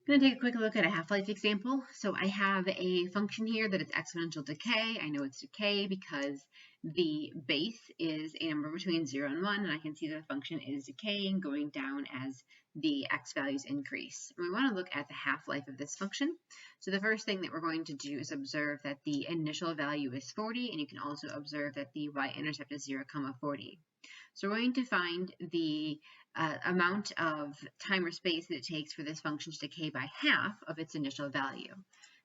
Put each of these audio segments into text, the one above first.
I'm going to take a quick look at a half-life example. So I have a function here that is exponential decay. I know it's decay because the base is a number between 0 and 1, and I can see the function is decaying, going down as the x values increase. And we want to look at the half-life of this function. So the first thing that we're going to do is observe that the initial value is 40, and you can also observe that the y-intercept is 0, 40. So we're going to find the amount of time or space that it takes for this function to decay by half of its initial value.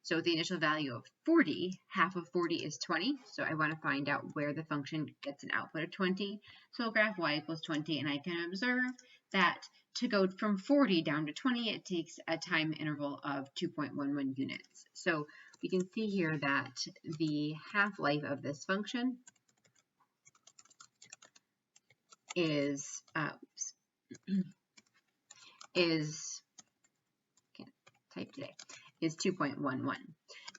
So the initial value of 40, half of 40 is 20. So I want to find out where the function gets an output of 20. So I'll graph y equals 20, and I can observe that to go from 40 down to 20, it takes a time interval of 2.11 units. So we can see here that the half-life of this function is can't type today, is 2.11.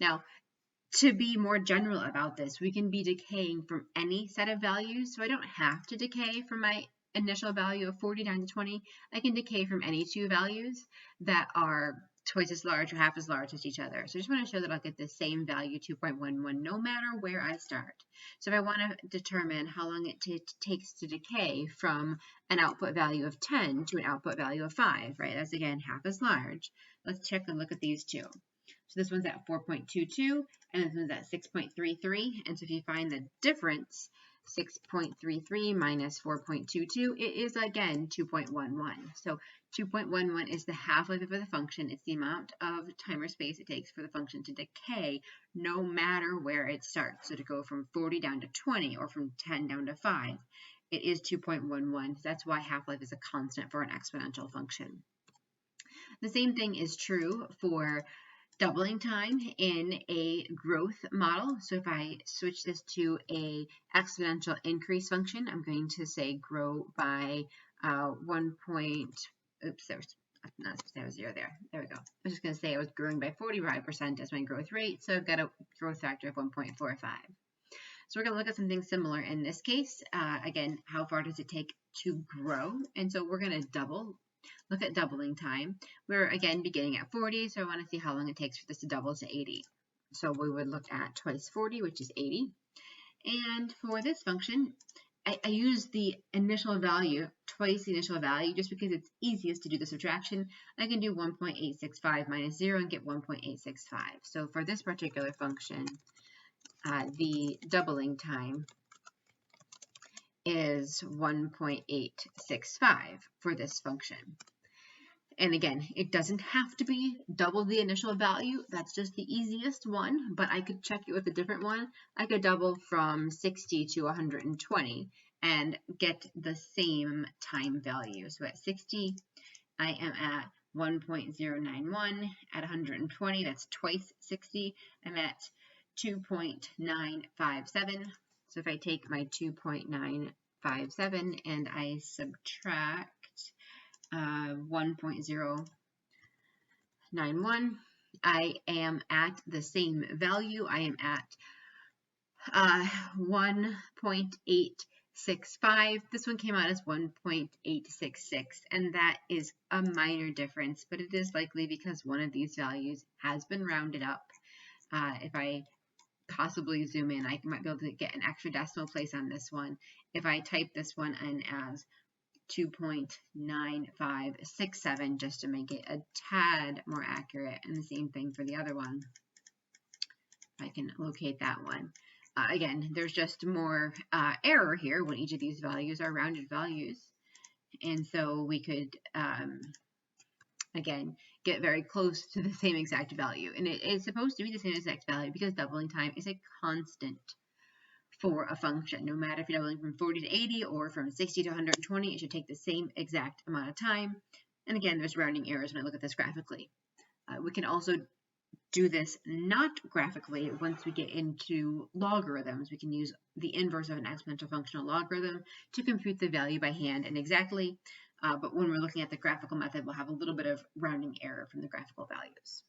Now, to be more general about this, we can be decaying from any set of values, so I don't have to decay from my initial value of 40 down to 20. I can decay from any two values that are twice as large or half as large as each other. So I just want to show that I'll get the same value, 2.11, no matter where I start. So if I want to determine how long it takes to decay from an output value of 10 to an output value of 5, right? That's again half as large. Let's check and look at these two. So this one's at 4.22 and this one's at 6.33. And so if you find the difference, 6.33 minus 4.22, it is again 2.11. So 2.11 is the half-life of the function. It's the amount of time or space it takes for the function to decay no matter where it starts. So to go from 40 down to 20 or from 10 down to 5, it is 2.11. That's why half-life is a constant for an exponential function. The same thing is true for doubling time in a growth model. So if I switch this to a exponential increase function, I'm going to say grow by oops, there was 0 there. There we go. I was just going to say I was growing by 45% as my growth rate, so I've got a growth factor of 1.45. So we're going to look at something similar in this case. Again, how far does it take to grow? And so we're going to look at doubling time. We're again beginning at 40, so I want to see how long it takes for this to double to 80. So we would look at twice 40, which is 80. And for this function, I use the initial value, twice the initial value, just because it's easiest to do the subtraction. I can do 1.865 minus 0 and get 1.865. So for this particular function, the doubling time is 1.865 for this function. And again, it doesn't have to be double the initial value. That's just the easiest one, but I could check it with a different one. I could double from 60 to 120 and get the same time value. So at 60, I am at 1.091. At 120, that's twice 60. I'm at 2.957. So if I take my 2.957 and I subtract 1.091, I am at the same value. I am at 1.865. This one came out as 1.866, and that is a minor difference, but it is likely because one of these values has been rounded up. If I possibly zoom in, I might be able to get an extra decimal place on this one. If I type this one in as 2.9567 just to make it a tad more accurate, and the same thing for the other one. I can locate that one. Again, there's just more error here when each of these values are rounded values, and so we could again get very close to the same exact value, and it is supposed to be the same exact value because doubling time is a constant for a function. No matter if you're doubling from 40 to 80 or from 60 to 120, it should take the same exact amount of time. And again, there's rounding errors when I look at this graphically. We can also do this not graphically once we get into logarithms. We can use the inverse of an exponential functional logarithm to compute the value by hand and exactly. But when we're looking at the graphical method, we'll have a little bit of rounding error from the graphical values.